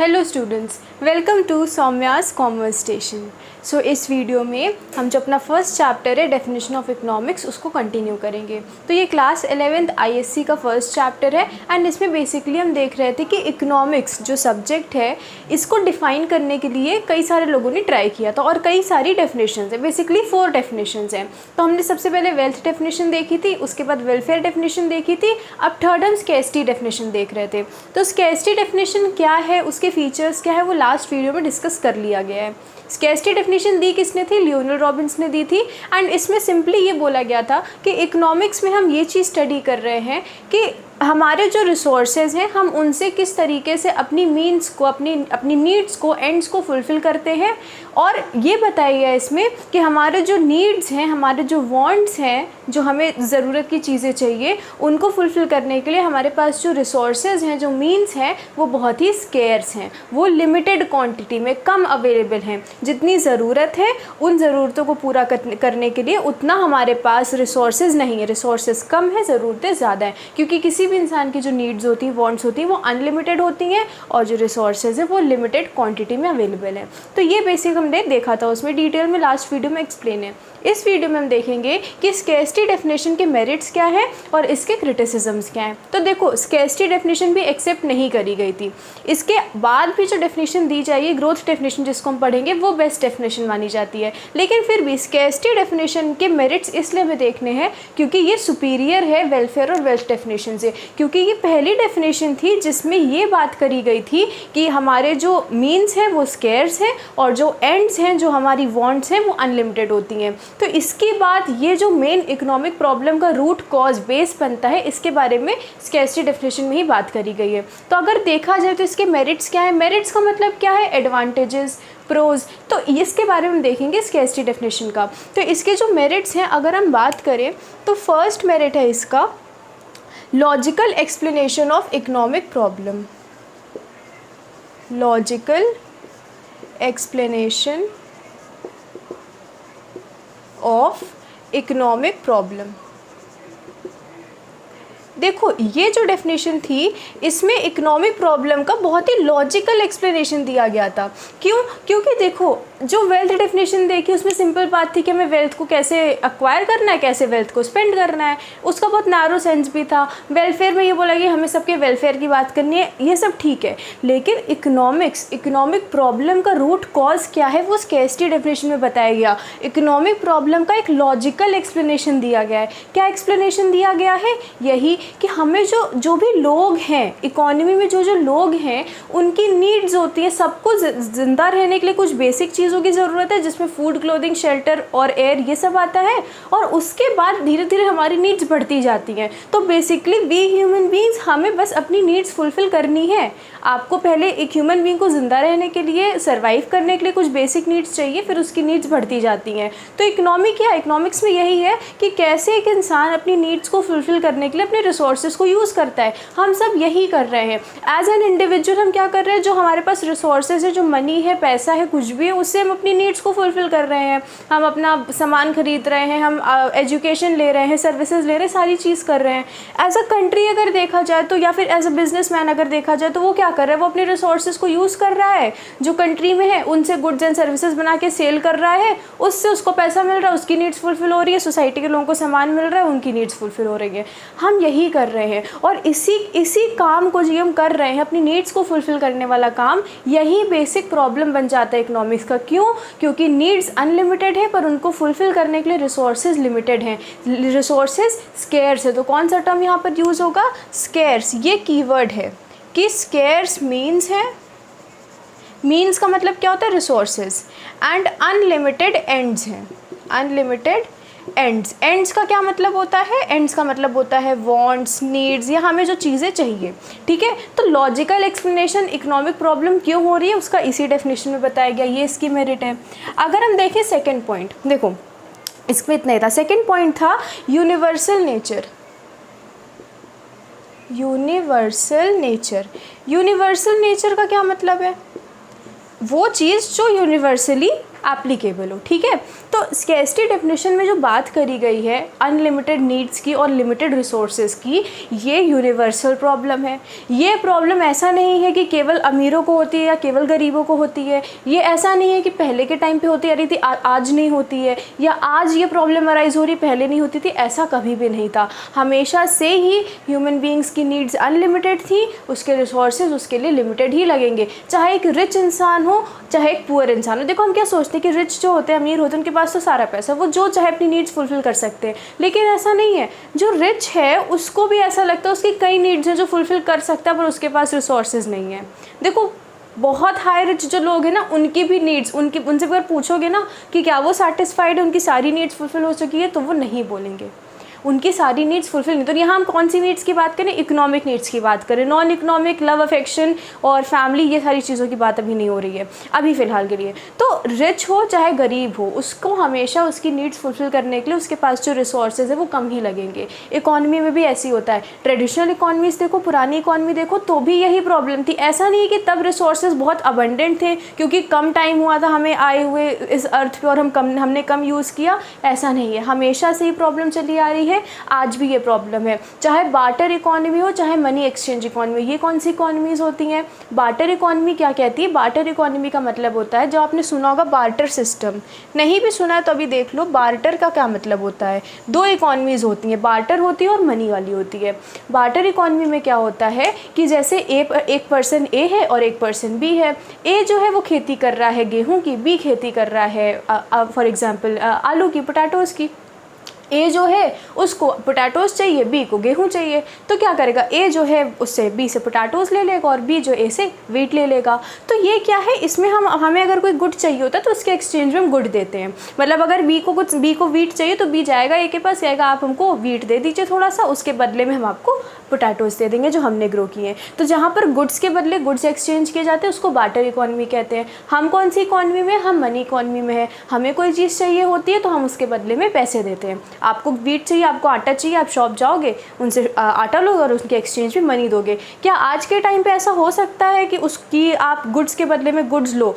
Hello students, welcome to Soumya's commerce station. So इस video में हम जो अपना फर्स्ट चैप्टर है डेफिनेशन ऑफ इकोनॉमिक्स उसको कंटिन्यू करेंगे। तो ये क्लास 11th आईएससी का फर्स्ट चैप्टर है एंड इसमें बेसिकली हम देख रहे थे कि इकोनॉमिक्स जो सब्जेक्ट है इसको डिफ़ाइन करने के लिए कई सारे लोगों ने ट्राई किया था और कई सारी डेफिनेशंस है, बेसिकली 4 डेफिनेशंस हैं। तो हमने सबसे पहले वेल्थ डेफिनेशन देखी थी, उसके बाद वेलफेयर डेफिनेशन देखी थी, अब थर्ड हम स्कैर्सिटी डेफिनेशन देख रहे थे। तो स्कैर्सिटी डेफिनेशन क्या है, उसके फीचर्स क्या है, वो लास्ट वीडियो में डिस्कस कर लिया गया है। स्कैर्सिटी डेफिनेशन दी किसने थी? लियोनेल रॉबिन्स ने दी थी एंड इसमें सिंपली ये बोला गया था कि इकोनॉमिक्स में हम ये चीज़ स्टडी कर रहे हैं कि हमारे जो रिसोर्सेज हैं हम उनसे किस तरीके से अपनी मीन्स को अपनी नीड्स को एंड्स को फुलफ़िल करते हैं। और ये बताया गया इसमें कि हमारे जो नीड्स हैं, हमारे जो वांट्स हैं, जो हमें ज़रूरत की चीज़ें चाहिए उनको फुलफ़िल करने के लिए हमारे पास जो रिसोर्सेज हैं, जो मीन्स हैं, वो बहुत ही स्केर्स हैं, वो लिमिटेड क्वांटिटी में कम अवेलेबल हैं। जितनी ज़रूरत है उन ज़रूरतों को पूरा करने के लिए उतना हमारे पास रिसोर्सेज नहीं है, रिसोर्सेज कम है, ज़रूरतें ज़्यादा हैं। क्योंकि किसी भी इंसान की जो नीड्स होती हैं, वांट्स होती हैं, वो अनलिमिटेड होती हैं और जो रिसोर्सेज हैं वो लिमिटेड क्वांटिटी में अवेलेबल है। तो ये बेसिक हमने देखा था, उसमें डिटेल में लास्ट वीडियो में एक्सप्लेन है। इस वीडियो में हम देखेंगे कि स्कैर्सिटी डेफिनेशन के मेरिट्स क्या है और इसके क्रिटिसिज्म्स क्या हैं। तो देखो, स्कैर्सिटी डेफिनेशन भी एक्सेप्ट नहीं करी गई थी। इसके बाद भी जो डेफिनेशन दी जाएगी, ग्रोथ डेफिनेशन जिसको हम पढ़ेंगे, वो बेस्ट डेफिनेशन मानी जाती है। लेकिन फिर भी स्कैर्सिटी डेफिनेशन के मेरिट्स इसलिए हमें देखने हैं क्योंकि ये सुपीरियर है वेलफेयर और वेल्थ डेफिनेशन से। क्योंकि ये पहली डेफिनेशन थी जिसमें ये बात करी गई थी कि हमारे जो मीन्स हैं वो स्केर्स हैं और जो एंड्स हैं, जो हमारी वांट्स हैं, वो अनलिमिटेड होती हैं। तो इसके बाद ये जो मेन इकोनॉमिक प्रॉब्लम का रूट कॉज बेस बनता है, इसके बारे में स्कैर्सिटी डेफिनेशन में ही बात करी गई है। तो अगर देखा जाए तो इसके मेरिट्स क्या है, मेरिट्स का मतलब क्या है, एडवांटेजेस, प्रोज, तो इसके बारे में देखेंगे स्कैर्सिटी डेफिनेशन का। तो इसके जो मेरिट्स हैं अगर हम बात करें तो फर्स्ट मेरिट है इसका logical explanation of economic problem. Logical explanation of economic problem. देखो, ये जो डेफिनेशन थी इसमें इकोनॉमिक प्रॉब्लम का बहुत ही लॉजिकल एक्सप्लेनेशन दिया गया था। क्यों? क्योंकि देखो, जो वेल्थ डेफिनेशन देखी उसमें सिंपल बात थी कि हमें वेल्थ को कैसे एक्वायर करना है, कैसे वेल्थ को स्पेंड करना है, उसका बहुत नैरो सेंस भी था। वेलफेयर में ये बोला कि हमें सबके वेलफेयर की बात करनी है, ये सब ठीक है। लेकिन इकोनॉमिक प्रॉब्लम का रूट कॉज क्या है वो स्कैर्सिटी डेफिनेशन में बताया गया। इकोनॉमिक प्रॉब्लम का एक लॉजिकल एक्सप्लेनेशन दिया गया है। क्या एक्सप्लेनेशन दिया गया है? यही कि हमें जो भी लोग हैं, इकोनॉमी में जो लोग हैं, उनकी नीड्स होती है। सबको ज़िंदा रहने के लिए कुछ बेसिक चीज़ों की ज़रूरत है जिसमें फूड, क्लोथिंग, शेल्टर और एयर, ये सब आता है। और उसके बाद धीरे धीरे हमारी नीड्स बढ़ती जाती हैं। तो बेसिकली वी ह्यूमन बींग्स, हमें बस अपनी नीड्स फुलफ़िल करनी है। आपको पहले एक ह्यूमन बींग को ज़िंदा रहने के लिए, सर्वाइव करने के लिए कुछ बेसिक नीड्स चाहिए, फिर उसकी नीड्स बढ़ती जाती हैं। तो इकोनॉमिक्स में यही है कि कैसे एक इंसान अपनी नीड्स को फुलफ़िल करने के लिए अपने रिसोर्सेज को यूज़ करता है। हम सब यही कर रहे हैं। एज एन इंडिविजुअल हम क्या कर रहे हैं, जो हमारे पास रिसोर्सेज है, जो मनी है, पैसा है, कुछ भी है, उससे हम अपनी नीड्स को फुलफ़िल कर रहे हैं। हम अपना सामान खरीद रहे हैं, हम एजुकेशन ले रहे हैं, सर्विसेज ले रहे हैं, सारी चीज़ कर रहे हैं। एज अ कंट्री अगर देखा जाए तो, या फिर एज अ बिजनेसमैन अगर देखा जाए तो वो क्या कर रहा है, वो अपने रिसोर्सेज को यूज़ कर रहा है, जो कंट्री में है उनसे गुड्स एंड सर्विसेज बना के सेल कर रहा है, उससे उसको पैसा मिल रहा है, उसकी नीड्स फुलफ़िल हो रही है, सोसाइटी के लोगों को सामान मिल रहा है, उनकी नीड्स फुलफ़िल हो रही है। हम यही कर रहे हैं और इसी काम को जो हम कर रहे हैं, अपनी नीड्स को फुलफ़िल करने वाला काम, यही बेसिक प्रॉब्लम बन जाता है इकोनॉमिक्स का। क्यों? क्योंकि नीड्स अनलिमिटेड है पर उनको फुलफ़िल करने के लिए रिसोर्सेज लिमिटेड हैं, रिसोर्सेज स्केर्स है। तो कौन सा टर्म यहाँ पर यूज़ होगा? स्केर्स। ये कीवर्ड है कि स्केर्स मीन्स है, मीन्स का मतलब क्या होता है? रिसोर्सेज। एंड अनलिमिटेड एंड्स हैं, अनलिमिटेड एंड्स। एंड्स का क्या मतलब होता है? एंड्स का मतलब होता है वांट्स, नीड्स, या हमें जो चीज़ें चाहिए। ठीक है, तो लॉजिकल एक्सप्लेनेशन इकोनॉमिक प्रॉब्लम क्यों हो रही है उसका इसी डेफिनेशन में बताया गया, ये इसकी मेरिट है। अगर हम देखें सेकेंड पॉइंट, देखो इसमें इतना ही था। सेकेंड पॉइंट था universal nature. Universal nature, universal nature का क्या मतलब है? वो चीज़ जो यूनिवर्सली एप्लीकेबल हो। ठीक है, तो जो स्कैर्सिटी डेफिनेशन में जो बात करी गई है अनलिमिटेड नीड्स की और लिमिटेड रिसोर्सेज की, ये यूनिवर्सल प्रॉब्लम है। ये प्रॉब्लम ऐसा नहीं है कि केवल अमीरों को होती है या केवल गरीबों को होती है। ये ऐसा नहीं है कि पहले के टाइम पे होती आ रही थी आज नहीं होती है, या आज ये प्रॉब्लम अराइज हो रही पहले नहीं होती थी, ऐसा कभी भी नहीं था। हमेशा से ही ह्यूमन बींग्स की नीड्स अनलिमिटेड थी, उसके रिसोर्सेज उसके लिए लिमिटेड ही लगेंगे, चाहे एक रिच इंसान हो चाहे एक पुअर इंसान हो। देखो हम क्या सोचते हैं कि रिच जो होते हैं, अमीर होते हैं, उनके पास तो सारा पैसा, वो जो चाहे अपनी नीड्स फुलफिल कर सकते हैं, लेकिन ऐसा नहीं है। जो रिच है उसको भी ऐसा लगता है उसकी कई नीड्स हैं जो फुलफिल कर सकता है, पर उसके पास रिसोर्सेज नहीं है। देखो बहुत हाई रिच जो लोग हैं ना, उनकी भी नीड्स, उनसे अगर पूछोगे ना कि क्या वो सेटिस्फाइड है, उनकी सारी नीड्स फुलफिल हो चुकी है, तो वो नहीं बोलेंगे, उनकी सारी नीड्स फुलफिल नहीं। तो यहाँ हम कौन सी नीड्स की बात करें? इकोनॉमिक नीड्स की बात करें। नॉन इकोनॉमिक लव अफेक्शन और फैमिली, ये सारी चीज़ों की बात अभी नहीं हो रही है अभी फ़िलहाल के लिए। तो रिच हो चाहे गरीब हो, उसको हमेशा उसकी नीड्स फुलफिल करने के लिए उसके पास जो रिसोर्सेज है वो कम ही लगेंगे। इकॉनमी में भी ऐसी होता है। ट्रेडिशनल इकॉनमीज देखो, पुरानी इकॉनमी देखो, तो भी यही प्रॉब्लम थी। ऐसा नहीं है कि तब रिसोर्सेज बहुत अबंडेंट थे क्योंकि कम टाइम हुआ था हमें आए हुए इस अर्थ पे और हमने कम यूज़ किया, ऐसा नहीं है। हमेशा से ही प्रॉब्लम चली आ रही है, आज भी ये प्रॉब्लम है। चाहे बार्टर इकोनॉमी हो चाहे मनी एक्सचेंज इकोनॉमी, ये कौन सी इकोनॉमीज होती हैं? बार्टर इकोनॉमी क्या कहती है? बार्टर इकोनॉमी का मतलब होता है, जो आपने सुना होगा बार्टर सिस्टम, नहीं भी सुना है तो अभी देख लो, बार्टर का क्या मतलब होता है। दो इकोनॉमीज होती हैं, बार्टर होती है और मनी वाली होती है। बार्टर इकोनॉमी में क्या होता है कि जैसे एक पर्सन ए है और एक पर्सन बी है। ए जो है वो खेती कर रहा है गेहूँ की, बी खेती कर रहा है फॉर एग्जाम्पल आलू की, पोटैटोज़ की। ए जो है उसको पोटैटोज़ चाहिए, बी को गेहूं चाहिए, तो क्या करेगा? ए जो है उससे बी से पोटैटोज़ ले लेगा और बी जो ए से वीट ले लेगा। तो ये क्या है, इसमें हमें अगर कोई गुड चाहिए होता है तो उसके एक्सचेंज में हम गुड देते हैं। मतलब अगर बी को वीट चाहिए तो बी जाएगा ए के पास, कहेगा आप हमको वीट दे दीजिए थोड़ा सा, उसके बदले में हम आपको पोटैटोज़ दे देंगे जो हमने ग्रो किए हैं। तो जहाँ पर गुड्स के बदले गुड्स एक्सचेंज किए जाते हैं उसको बार्टर इकोनॉमी कहते हैं। हम कौन सी इकोनॉमी में? हम मनी इकोनॉमी में है। हमें कोई चीज़ चाहिए होती है तो हम उसके बदले में पैसे देते हैं। आपको वीट चाहिए, आपको आटा चाहिए, आप शॉप जाओगे, उनसे आटा लोगे और उसके एक्सचेंज में मनी दोगे। क्या आज के टाइम पे ऐसा हो सकता है कि उसकी आप गुड्स के बदले में गुड्स लो?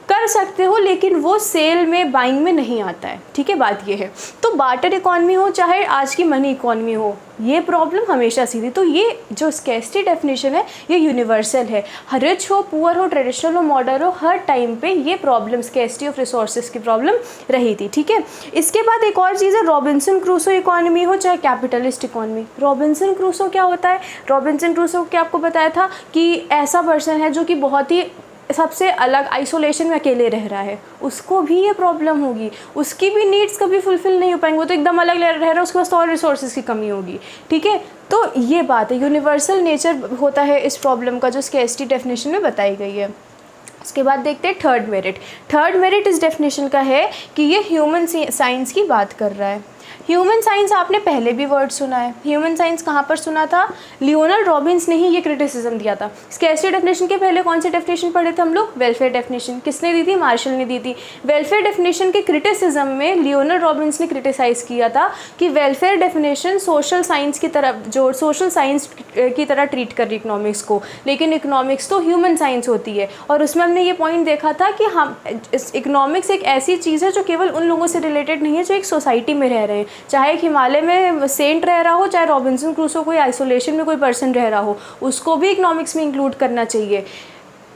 कर सकते हो, लेकिन वो सेल में बाइंग में नहीं आता है। ठीक है, बात ये है। तो बार्टर इकोनॉमी हो चाहे आज की मनी इकोनॉमी हो, ये प्रॉब्लम हमेशा सी थी। तो ये जो स्कैर्सिटी डेफिनेशन है ये यूनिवर्सल है। रिच हो, पुअर हो, ट्रेडिशनल हो, मॉडर्न हो, हर टाइम पे ये प्रॉब्लम स्कैर्सिटी ऑफ रिसोर्सेज की प्रॉब्लम रही थी। ठीक है, इसके बाद एक और चीज़ है रॉबिन्सन क्रूसो इकोनॉमी हो चाहे कैपिटलिस्ट इकोनॉमी। रॉबिन्सन क्रूसो क्या होता है? रॉबिन्सन क्रूसो क्या आपको बताया था कि ऐसा पर्सन है जो कि बहुत ही सबसे अलग आइसोलेशन में अकेले रह रहा है, उसको भी ये प्रॉब्लम होगी, उसकी भी नीड्स कभी फुलफिल नहीं हो पाएंगे, वो तो एकदम अलग रह रहा है, उसके पास तो और रिसोर्सेज की कमी होगी। ठीक है, तो ये बात है, यूनिवर्सल नेचर होता है इस प्रॉब्लम का जो स्कैर्सिटी डेफिनेशन में बताई गई है। उसके बाद देखते हैं थर्ड मेरिट। थर्ड मेरिट इस डेफिनेशन का है कि ये ह्यूमन साइंस की बात कर रहा है। ह्यूमन साइंस आपने पहले भी वर्ड सुना है। ह्यूमन साइंस कहाँ पर सुना था? लियोनार्ड रॉबिन्स ने ही ये क्रिटिसिज्म दिया था। स्कैर्सिटी डेफिनेशन के पहले कौन सी डेफिनेशन पढ़े थे हम लोग? Welfare definition. किसने दी थी? मार्शल ने दी थी। वेलफेयर डेफिनेशन के क्रिटिसिज्म में लियोनार्ड रॉबिन्स ने क्रिटिसाइज किया था कि वेलफेयर डेफिनेशन सोशल साइंस की तरफ, जो सोशल साइंस की तरह ट्रीट कर रही इकोनॉमिक्स को, लेकिन इकोनॉमिक्स तो ह्यूमन साइंस होती है। और उसमें हमने ये पॉइंट देखा था कि हम इकोनॉमिक्स एक ऐसी चीज़ है जो केवल उन लोगों से रिलेटेड नहीं है जो एक सोसाइटी में रह रहे हैं, चाहे एक हिमालय में सेंट रह रहा हो, चाहे रॉबिन्सन क्रूसो कोई आइसोलेशन में कोई पर्सन रह रहा हो, उसको भी इकोनॉमिक्स में इंक्लूड करना चाहिए।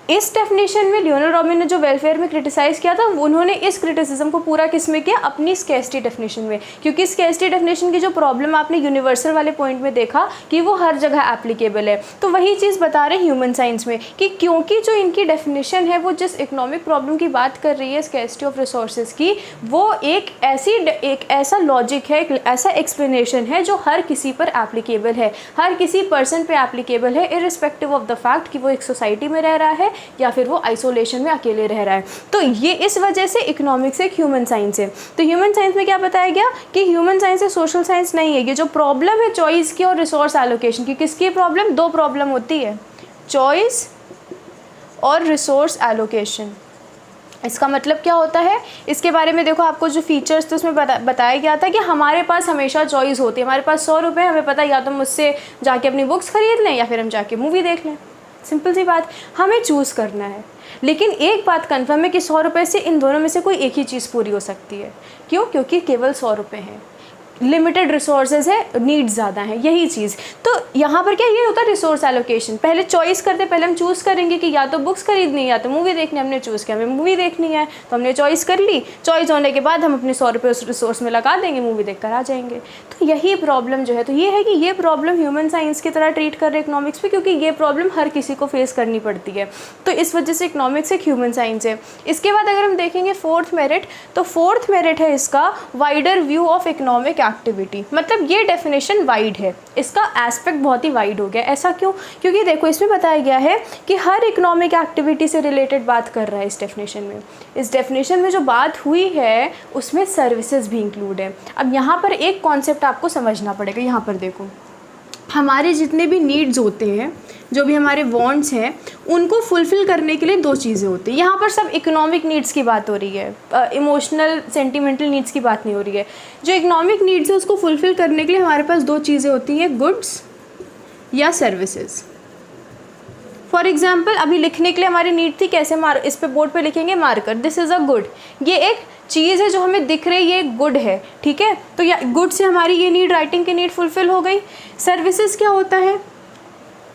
इस डेफिनेशन में लियोनार्ड रॉबिन ने जो वेलफेयर में क्रिटिसाइज़ किया था, उन्होंने इस क्रिटिसिज्म को पूरा किस में किया? अपनी स्कैर्सिटी डेफिनेशन में। क्योंकि स्कैर्सिटी डेफिनेशन की जो प्रॉब्लम आपने यूनिवर्सल वाले पॉइंट में देखा कि वो हर जगह एप्लीकेबल है, तो वही चीज़ बता रहे हैं ह्यूमन साइंस में कि क्योंकि जो इनकी डेफिनेशन है वो जिस इकोनॉमिक प्रॉब्लम की बात कर रही है स्कैर्सिटी ऑफ रिसोर्सेज की, वो एक ऐसा लॉजिक है, एक ऐसा एक्सप्लेनेशन है जो हर किसी पर एप्लीकेबल है, हर किसी पर्सन पे एप्लीकेबल है, इररिस्पेक्टिव ऑफ द फैक्ट कि वो एक सोसाइटी में रह रहा है या फिर वो आइसोलेशन में अकेले रह रहा है। तो ये इस वजह से इकोनॉमिक्स एक ह्यूमन साइंस है। तो ह्यूमन साइंस में क्या बताया गया कि ह्यूमन साइंस एक सोशल साइंस नहीं है। ये जो प्रॉब्लम है चॉइस की और रिसोर्स एलोकेशन की, किसकी प्रॉब्लम? दो प्रॉब्लम होती है, चॉइस और रिसोर्स एलोकेशन। इसका मतलब क्या होता है? इसके बारे में देखो, आपको जो फीचर्स थे उसमें बताया गया था कि हमारे पास हमेशा चॉइस होती है। हमारे पास 100 रुपये, हमें पता या तो मुझसे जाके अपनी बुक्स खरीद लें या फिर हम जाके मूवी देख लें। सिंपल सी बात, हमें चूज़ करना है। लेकिन एक बात कन्फर्म है कि 100 रुपये से इन दोनों में से कोई एक ही चीज़ पूरी हो सकती है। क्यों? क्योंकि केवल 100 रुपये हैं, लिमिटेड रिसोर्सेज है, नीड्स ज़्यादा हैं, यही चीज़। तो यहाँ पर क्या ये होता है रिसोर्स एलोकेशन। पहले चॉइस करते, पहले हम चूज़ करेंगे कि या तो बुक्स खरीदनी है या तो मूवी देखनी है। हमने चूज़ किया हमें मूवी देखनी है, तो हमने चॉइस कर ली। चॉइस होने के बाद हम अपने 100 रुपये उस रिसोर्स में लगा देंगे, मूवी देख कर आ जाएंगे। तो यही प्रॉब्लम जो है, तो ये है कि ये प्रॉब्लम ह्यूमन साइंस की तरह ट्रीट कर रहे इकोनॉमिक्स पे, क्योंकि ये प्रॉब्लम हर किसी को फेस करनी पड़ती है। तो इस वजह से इकोनॉमिक्स एक ह्यूमन साइंस है। इसके बाद अगर हम देखेंगे फोर्थ मेरिट, तो फोर्थ मेरिट है इसका wider view of economic activity. मतलब ये डेफिनेशन वाइड है, इसका एस्पेक्ट बहुत ही वाइड हो गया। ऐसा क्यों? क्योंकि देखो इसमें बताया गया है कि हर इकोनॉमिक एक्टिविटी से रिलेटेड बात कर रहा है इस डेफिनेशन में। इस डेफिनेशन में जो बात हुई है उसमें सर्विसेज भी इंक्लूड है। अब यहाँ पर एक कॉन्सेप्ट आपको समझना पड़ेगा। यहाँ पर देखो, हमारे जितने भी नीड्स होते हैं, जो भी हमारे वांट्स हैं, उनको फुलफ़िल करने के लिए दो चीज़ें होती हैं। यहाँ पर सब इकोनॉमिक नीड्स की बात हो रही है, इमोशनल सेंटिमेंटल नीड्स की बात नहीं हो रही है। जो इकोनॉमिक नीड्स है उसको फुलफ़िल करने के लिए हमारे पास दो चीज़ें होती हैं, गुड्स या सर्विसेज। फॉर एग्जाम्पल अभी लिखने के लिए हमारी नीड थी, कैसे इस पे बोर्ड पे लिखेंगे marker, this is a good. ये एक चीज़ है जो हमें दिख रही है, ये गुड है, ठीक है। तो या गुड से हमारी ये नीड, राइटिंग की नीड फुलफ़िल हो गई। सर्विसेज क्या होता है?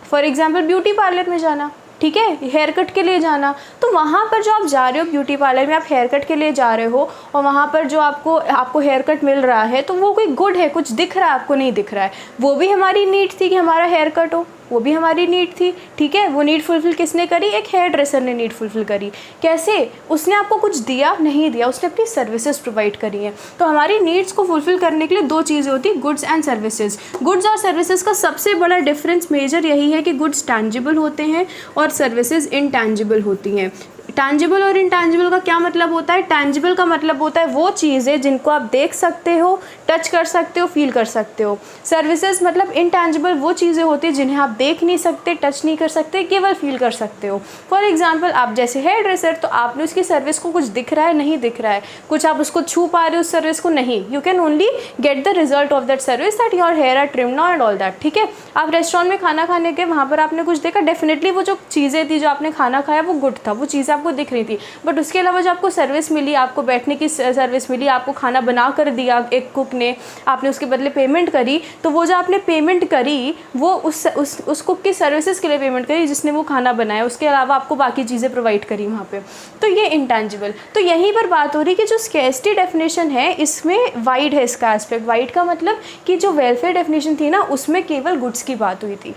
फॉर एग्जाम्पल ब्यूटी पार्लर में जाना, ठीक है, हेयर कट के लिए जाना। तो वहाँ पर जो आप जा रहे हो ब्यूटी पार्लर में, आप हेयर कट के लिए जा रहे हो और वहाँ पर जो आपको हेयर कट मिल रहा है, तो वो कोई गुड है, कुछ दिख रहा है आपको, नहीं दिख रहा है। वो भी हमारी नीड थी कि हमारा हेयर कट हो, वो भी हमारी नीड थी, ठीक है। वो नीड फुलफ़िल किसने करी? एक हेयर ड्रेसर ने नीड फुलफ़िल करी। कैसे? उसने आपको कुछ दिया? नहीं दिया, उसने अपनी सर्विसेज प्रोवाइड करी हैं। तो हमारी नीड्स को फुलफ़िल करने के लिए दो चीज़ें होती हैं, गुड्स एंड सर्विसेज। गुड्स और सर्विसेज का सबसे बड़ा डिफरेंस मेजर यही है कि गुड्स टैंजिबल होते हैं और सर्विसेज इनटैंजिबल होती हैं। टैंजिबल और इनटैंजिबल का क्या मतलब होता है? टैंजिबल का मतलब होता है वो चीज़ें जिनको आप देख सकते हो, टच कर सकते हो, फील कर सकते हो। सर्विसेज मतलब इनटैंजिबल वो चीज़ें होती हैं जिन्हें आप देख नहीं सकते, टच नहीं कर सकते, केवल फील कर सकते हो। फॉर एग्जांपल आप जैसे हेयर ड्रेसर, तो आपने उसकी सर्विस को कुछ दिख रहा है, नहीं दिख रहा है, कुछ आप उसको छू पा रहे हो उस सर्विस को, नहीं। You can only get the result of that service that your hair are trimmed now and all that, ठीक है। आप रेस्टोरेंट में खाना खाने के, वहाँ पर आपने कुछ देखा, डेफिनेटली वो जो चीज़ें थी, जो आपने खाना खाया वो गुड था, वो चीज़ें आपको दिख रही थी। बट उसके अलावा जो आपको सर्विस मिली, आपको बैठने की सर्विस मिली, आपको खाना बना कर दिया एक कुक ने, आपने उसके बदले पेमेंट करी, तो वो जो आपने पेमेंट करी वो उस कुक की सर्विसेज के लिए पेमेंट करी जिसने वो खाना बनाया, उसके अलावा आपको बाकी चीज़ें प्रोवाइड करी वहाँ पे। तो ये इंटैंजिबल। तो यहीं पर बात हो रही कि जो स्कैर्सिटी डेफिनेशन है इसमें वाइड है इसका एस्पेक्ट। वाइड का मतलब कि जो वेलफेयर डेफिनेशन थी ना, उसमें केवल गुड्स की बात हुई थी,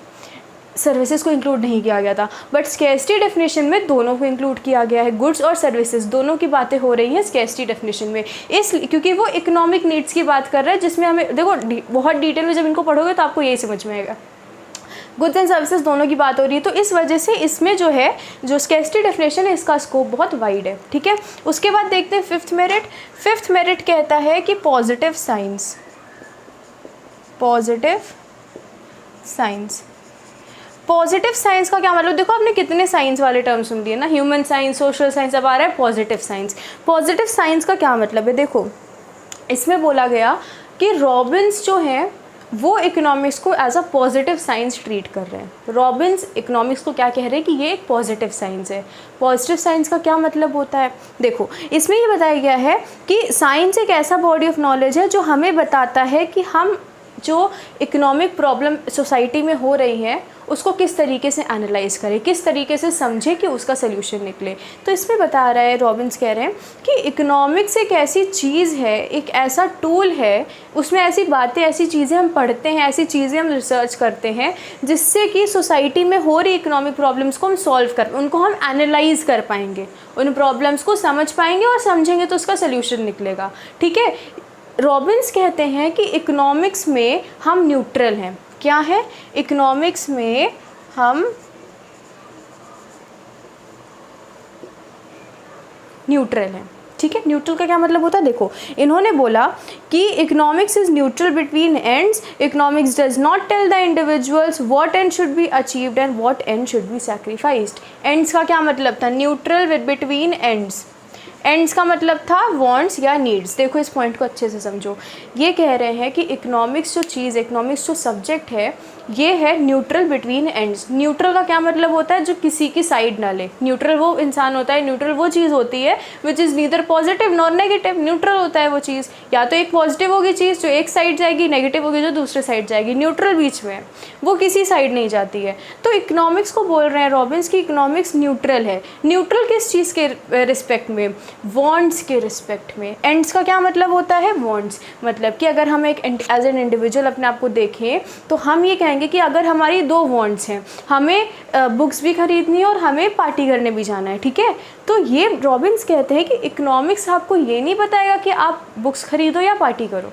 सर्विसेज को इंक्लूड नहीं किया गया था। बट स्कैर्सिटी डेफिनेशन में दोनों को इंक्लूड किया गया है, गुड्स और सर्विसेज दोनों की बातें हो रही हैं स्कैर्सिटी डेफिनेशन में। क्योंकि वो इकोनॉमिक नीड्स की बात कर रहा है, जिसमें हमें देखो बहुत डिटेल में जब इनको पढ़ोगे तो आपको यही समझ में आएगा, गुड्स एंड सर्विसेज दोनों की बात हो रही है। तो इस वजह से इसमें जो है, जो स्कैर्सिटी डेफिनेशन है, इसका स्कोप बहुत वाइड है, ठीक है। उसके बाद देखते हैं फिफ्थ मेरिट। फिफ्थ मेरिट कहता है कि positive science. Positive science, positive science का क्या मतलब? देखो आपने कितने साइंस वाले टर्म सुन लिए ना, ह्यूमन साइंस, सोशल साइंस, अब आ रहा है पॉजिटिव साइंस। पॉजिटिव साइंस का क्या मतलब है? देखो इसमें बोला गया कि रॉबिन्स जो हैं वो इकोनॉमिक्स को as a positive science treat कर रहे हैं। रॉबिन्स इकोनॉमिक्स को क्या कह रहे हैं कि ये एक पॉजिटिव साइंस है। पॉजिटिव साइंस का क्या मतलब होता है? देखो इसमें ये बताया गया है कि साइंस एक ऐसा बॉडी ऑफ नॉलेज है जो हमें बताता है कि हम जो इकोनॉमिक प्रॉब्लम सोसाइटी में हो रही हैं उसको किस तरीके से एनालाइज करें, किस तरीके से समझे कि उसका सल्यूशन निकले। तो इसमें बता रहा है, रॉबिन्स कह रहे हैं कि इकोनॉमिक्स एक ऐसी चीज़ है, एक ऐसा टूल है, उसमें ऐसी बातें, ऐसी चीज़ें हम पढ़ते हैं, ऐसी चीज़ें हम रिसर्च करते हैं जिससे कि सोसाइटी में हो रही इकोनॉमिक प्रॉब्लम्स को हम सॉल्व कर, उनको हम एनालाइज कर पाएंगे, उन प्रॉब्लम्स को समझ पाएंगे और समझेंगे तो उसका सल्यूशन निकलेगा, ठीक है। रॉबिन्स कहते हैं कि इकोनॉमिक्स में हम न्यूट्रल हैं। क्या है? इकोनॉमिक्स में हम न्यूट्रल हैं, ठीक है। न्यूट्रल का क्या मतलब होता है? देखो इन्होंने बोला कि economics is neutral between ends, economics does not tell the individuals what end should be achieved and what end should be sacrificed. Ends का क्या मतलब था? Neutral with between ends. Ends का मतलब था वांट्स या नीड्स। देखो इस पॉइंट को अच्छे से समझो। ये कह रहे हैं कि इकोनॉमिक्स जो चीज़, इकोनॉमिक्स जो सब्जेक्ट है, ये है न्यूट्रल बिटवीन एंड्स। न्यूट्रल का क्या मतलब होता है? जो किसी की साइड ना ले। न्यूट्रल वो इंसान होता है, न्यूट्रल वो चीज़ होती है which is neither positive nor negative. Neutral होता है वो चीज़, या तो एक पॉजिटिव होगी चीज़ जो एक साइड जाएगी, नेगेटिव होगी जो दूसरे साइड जाएगी। न्यूट्रल बीच में, वो किसी साइड नहीं जाती है। तो इकोनॉमिक्स को बोल रहे हैं रॉबिन्स की इकोनॉमिक्स न्यूट्रल है। न्यूट्रल किस चीज़ के रिस्पेक्ट में? वॉन्ट्स के रिस्पेक्ट में। एंड्स का क्या मतलब होता है? वॉन्ट्स। मतलब कि अगर हम एक एज एन इंडिविजुअल अपने आप को देखें तो हम ये कहेंगे कि अगर हमारी दो वॉन्ट्स हैं, हमें बुक्स भी खरीदनी है और हमें पार्टी करने भी जाना है, ठीक है, तो ये रॉबिन्स कहते हैं कि इकोनॉमिक्स आपको ये नहीं बताएगा कि आप बुक्स खरीदो या पार्टी करो।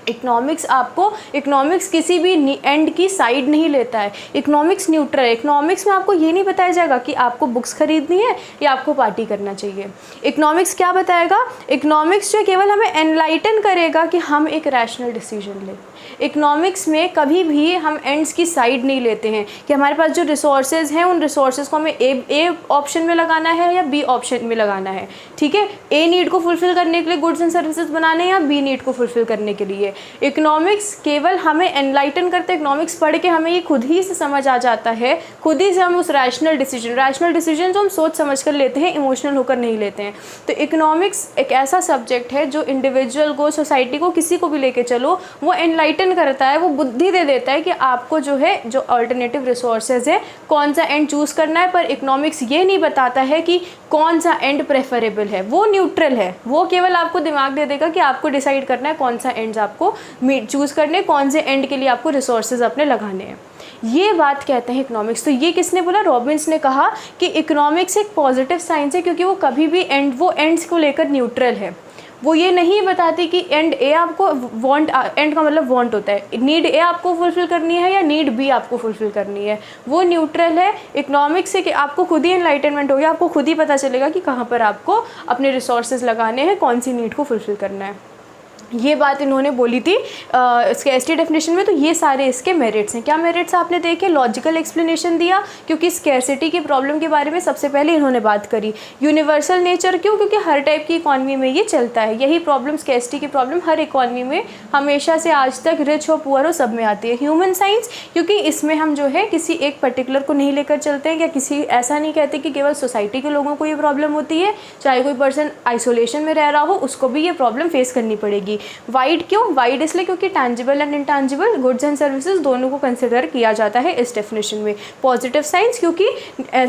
इकोनॉमिक्स किसी भी एंड की साइड नहीं लेता है। इकोनॉमिक्स न्यूट्रल है। इकोनॉमिक्स में आपको ये नहीं बताया जाएगा कि आपको बुक्स खरीदनी है या आपको पार्टी करना चाहिए। इकोनॉमिक्स क्या बताएगा? इकोनॉमिक्स जो केवल हमें एनलाइटन करेगा कि हम एक रैशनल डिसीजन लें। इकोनॉमिक्स में कभी भी हम एंड्स की साइड नहीं लेते हैं कि हमारे पास जो रिसोर्सेज हैं उन रिसोर्सेज को हमें ए ऑप्शन में लगाना है या बी ऑप्शन में लगाना है, ठीक है। ए नीड को फुलफिल करने के लिए गुड्स एंड सर्विसेज बनाने या बी नीड को फुलफिल करने के लिए। इकोनॉमिक्स केवल हमें एनलाइटन करते हैं। इकोनॉमिक्स पढ़ के हमें ये खुद ही से समझ आ जाता है, खुद ही से हम उस रैशनल डिसीजन जो हम सोच समझ कर लेते हैं, इमोशनल होकर नहीं लेते हैं। तो इकोनॉमिक्स एक ऐसा सब्जेक्ट है जो इंडिविजुअल को, सोसाइटी को, किसी को भी लेके चलो, वो एनलाइटन करता है, वो बुद्धि दे देता है कि आपको जो है जो अल्टरनेटिव रिसोर्सेज है कौन सा एंड चूज़ करना है। पर इकोनॉमिक्स ये नहीं बताता है कि कौन सा एंड प्रेफरेबल है। वो न्यूट्रल है, वो केवल आपको दिमाग दे देगा कि आपको डिसाइड करना है कौन सा एंड्स आपको चूज़ करने, कौन से एंड के लिए आपको रिसोर्सेज अपने लगाने हैं। ये बात कहते हैं इकोनॉमिक्स। तो ये किसने बोला? रॉबिन्स ने कहा कि इकोनॉमिक्स एक पॉजिटिव साइंस है क्योंकि वो कभी भी एंड्स को लेकर न्यूट्रल है। वो ये नहीं बताती कि एंड ए आपको वांट, एंड का मतलब वांट होता है, नीड ए आपको फुलफिल करनी है या नीड बी आपको फुलफिल करनी है। वो न्यूट्रल है। इकोनॉमिक्स से कि आपको खुद ही एनलाइटनमेंट हो गया, आपको खुद ही पता चलेगा कि कहाँ पर आपको अपने रिसोर्सेज लगाने हैं, कौन सी नीड को फुलफिल करना है। ये बात इन्होंने बोली थी इसके एसटी डेफिनेशन में। तो ये सारे इसके मेरिट्स हैं। क्या मेरिट्स आपने देखे? लॉजिकल एक्सप्लेनेशन दिया क्योंकि स्कैरसिटी की प्रॉब्लम के बारे में सबसे पहले इन्होंने बात करी। यूनिवर्सल नेचर क्यों? क्योंकि हर टाइप की इकॉनमी में ये चलता है। यही प्रॉब्लम, स्कैरसिटी की प्रॉब्लम हर इकॉनमी में हमेशा से आज तक, रिच हो पुअर हो, सब में आती है। ह्यूमन साइंस क्योंकि इसमें हम जो है किसी एक पर्टिकुलर को नहीं लेकर चलते हैं, या किसी ऐसा नहीं कहते कि केवल सोसाइटी के लोगों को ये प्रॉब्लम होती है। चाहे कोई पर्सन आइसोलेशन में रह रहा हो उसको भी ये प्रॉब्लम फेस करनी पड़ेगी। वाइड क्यों? वाइड इसलिए क्योंकि tangible and intangible goods and services दोनों को कंसिडर किया जाता है इस डेफिनेशन में। पॉजिटिव साइंस क्योंकि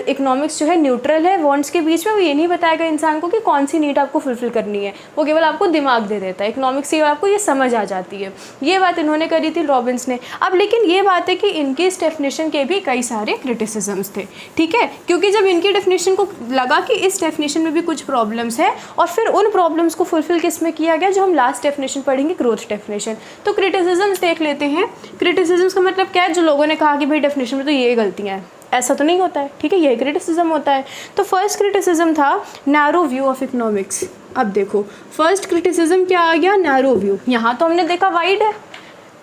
इकोनॉमिक्स जो है न्यूट्रल है वॉन्ट्स के बीच में। वो ये नहीं बताएगा इंसान को कि कौन सी नीड आपको फुलफिल करनी है, वो केवल आपको दिमाग दे देता है। इकोनॉमिक्स से आपको ये समझ आ जाती है। ये बात इन्होंने करी थी रॉबिन्स ने। अब लेकिन ये बात है कि इनकी इस डेफिनेशन के भी कई सारे क्रिटिसिजम्स थे, ठीक है, क्योंकि जब इनकी डेफिनेशन को लगा कि इस डेफिनेशन में भी कुछ प्रॉब्लम्स है और फिर उन प्रॉब्लम्स को फुलफिल किस में किया गया जो हम लास्ट डेफिनेशन पढ़ेंगे, ग्रोथ डेफिनेशन। तो क्रिटिसिजम्स देख लेते हैं। क्रिटिसिजम्स का मतलब क्या है? जो लोगों ने कहा कि भाई डेफिनेशन में तो ये गलतियां हैं, ऐसा तो नहीं होता है, ठीक है, यही क्रिटिसिज्म होता है। तो फर्स्ट क्रिटिसिज्म था नैरो व्यू ऑफ इकोनॉमिक्स। अब देखो फर्स्ट क्रिटिसिज्म क्या आ गया? Narrow view. यहाँ तो हमने देखा वाइड है,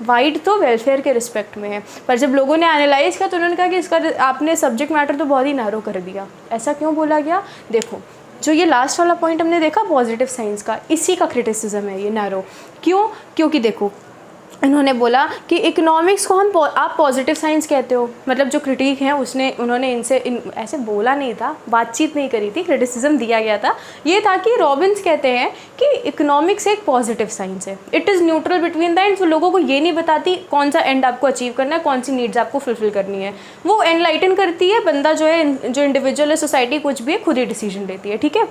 वाइड तो वेलफेयर के रिस्पेक्ट में है, पर जब लोगों ने एनालाइज किया तो उन्होंने कहा कि इसका आपने सब्जेक्ट मैटर तो बहुत ही नैरो कर दिया। ऐसा क्यों बोला गया? देखो जो ये लास्ट वाला पॉइंट हमने देखा पॉजिटिव साइंस का, इसी का क्रिटिसिज्म है ये नैरो। क्यों? क्योंकि देखो इन्होंने बोला कि इकोनॉमिक्स को आप पॉजिटिव साइंस कहते हो। मतलब जो क्रिटिक हैं उन्होंने इनसे ऐसे बोला नहीं था, बातचीत नहीं करी थी, क्रिटिसिज्म दिया गया था। ये था कि रॉबिन्स कहते हैं कि इकोनॉमिक्स एक पॉजिटिव साइंस है, it is neutral between the ends. वो लोगों को ये नहीं बताती कौन सा एंड आपको अचीव करना है, कौन सी नीड्स आपको फुलफिल करनी है। वो एनलाइटन करती है, बंदा जो है, जो इंडिविजुअल है, सोसाइटी कुछ भी है, खुद ही डिसीजन लेती है, ठीक है।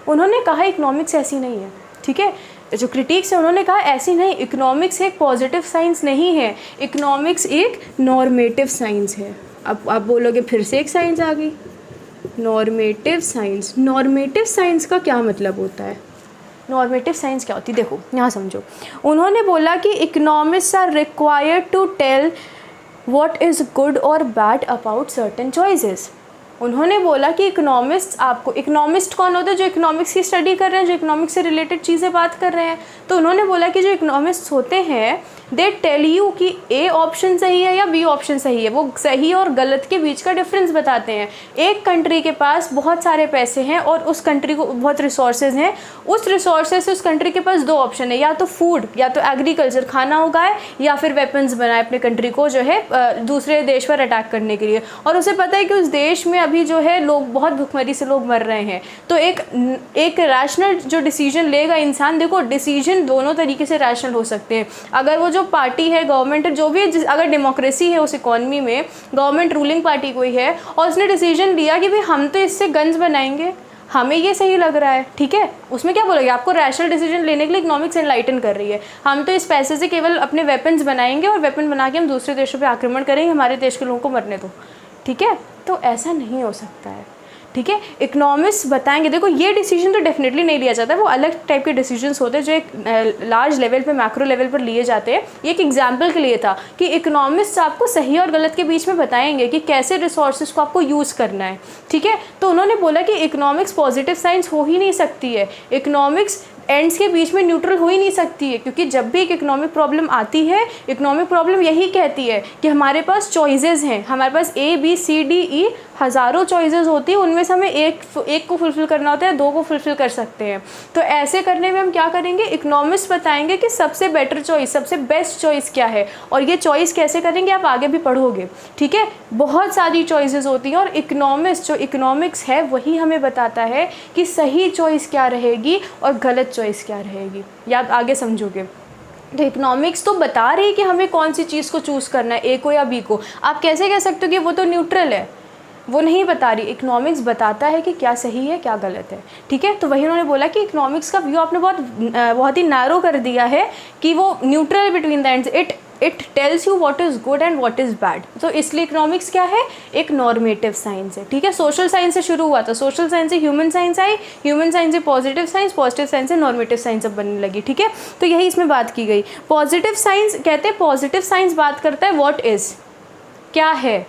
उन्होंने कहा इकोनॉमिक्स ऐसी नहीं है, ठीक है। जो क्रिटिक्स है उन्होंने कहा ऐसी नहीं, इकोनॉमिक्स एक पॉजिटिव साइंस नहीं है, इकोनॉमिक्स एक नॉर्मेटिव साइंस है। अब आप बोलोगे फिर से एक साइंस आ गई, नॉर्मेटिव साइंस। नॉर्मेटिव साइंस का क्या मतलब होता है? नॉर्मेटिव साइंस क्या होती है? देखो यहाँ समझो। उन्होंने बोला कि economists are required to tell what is good और बैड अबाउट सर्टेन चॉइसेस। उन्होंने बोला कि इकोनॉमिस्ट कौन होते हैं? जो इकोनॉमिक्स की स्टडी कर रहे हैं, जो इकोनॉमिक्स से रिलेटेड चीज़ें बात कर रहे हैं। तो उन्होंने बोला कि जो इकोनॉमिस्ट होते हैं दे टेल यू कि ए ऑप्शन सही है या बी ऑप्शन सही है, वो सही और गलत के बीच का डिफरेंस बताते हैं। एक कंट्री के पास बहुत सारे पैसे हैं और उस कंट्री को बहुत रिसोर्सेज हैं, उस रिसोर्सेज से उस कंट्री के पास दो ऑप्शन है, या तो फूड या तो एग्रीकल्चर खाना उगाए या फिर वेपन्स बनाए अपने कंट्री को जो है दूसरे देश पर अटैक करने के लिए। और उसे पता है कि उस देश में अभी जो है लोग बहुत भुखमरी से लोग मर रहे हैं। तो एक रैशनल जो डिसीजन लेगा इंसान, देखो डिसीजन दोनों तरीके से रैशनल हो सकते हैं। अगर वो जो पार्टी है, गवर्नमेंट है, जो भी है, अगर डेमोक्रेसी है उस इकॉनमी में, गवर्नमेंट रूलिंग पार्टी कोई है और उसने डिसीजन लिया कि भाई हम तो इससे गन्स बनाएंगे, हमें ये सही लग रहा है, ठीक है, उसमें क्या बोलोगे? आपको रैशनल डिसीजन लेने के लिए इकोनॉमिक्स एनलाइटन कर रही है। हम तो इस पैसे से केवल अपने वेपन्स बनाएंगे और वेपन बना के हम दूसरे देशों पे आक्रमण करेंगे, हमारे देश के लोगों को मरने दो, ठीक है। तो ऐसा नहीं हो सकता है, ठीक है। इकोनॉमिक्स बताएंगे, देखो ये डिसीजन तो डेफिनेटली नहीं लिया जाता है, वो अलग टाइप के डिसीजंस होते हैं जो एक लार्ज लेवल पे, मैक्रो लेवल पर लिए जाते हैं। ये एक एग्जांपल के लिए था कि इकोनॉमिक्स आपको सही और गलत के बीच में बताएंगे कि कैसे रिसोर्सेज को आपको यूज़ करना है, ठीक है। तो उन्होंने बोला कि इकोनॉमिक्स पॉजिटिव साइंस हो ही नहीं सकती है, इकोनॉमिक्स एंड्स के बीच में न्यूट्रल हो ही नहीं सकती है, क्योंकि जब भी एक इकोनॉमिक प्रॉब्लम आती है, इकोनॉमिक प्रॉब्लम यही कहती है कि हमारे पास चॉइसेस हैं, हमारे पास A B C D E हज़ारों चॉइसेस होती है, उनमें से हमें एक को फुलफ़िल करना होता है, दो को फुलफ़िल कर सकते हैं। तो ऐसे करने में हम क्या करेंगे, इकोनॉमिक्स बताएंगे कि सबसे बेटर चॉइस, सबसे बेस्ट चॉइस क्या है, और ये चॉइस कैसे करेंगे आप आगे भी पढ़ोगे, ठीक है। बहुत सारी चॉइसेस होती हैं और इकोनॉमिक्स है वही हमें बताता है कि सही चॉइस क्या रहेगी और गलत चॉइस क्या रहेगी, या आप आगे समझोगे। तो इकोनॉमिक्स तो बता रही है कि हमें कौन सी चीज़ को चूज़ करना है, ए को या बी को। आप कैसे कह सकते हो कि वो तो न्यूट्रल है, वो नहीं बता रही। इकोनॉमिक्स बताता है कि क्या सही है क्या गलत है, ठीक है। तो वही उन्होंने बोला कि इकोनॉमिक्स का व्यू आपने बहुत ही नैरो कर दिया है कि वो neutral between the ends, it tells you what is good and what is bad. तो इसलिए इकोनॉमिक्स क्या है, एक नॉर्मेटिव साइंस है, ठीक है। सोशल साइंस से शुरू हुआ था, सोशल साइंस से ह्यूमन साइंस आई, ह्यूमन साइंस से पॉजिटिव साइंस से नॉर्मेटिव साइंस अब बनने लगी, ठीक है। तो यही इसमें बात की गई। पॉजिटिव साइंस कहते हैं, पॉजिटिव साइंस बात करता है व्हाट इज़, क्या है,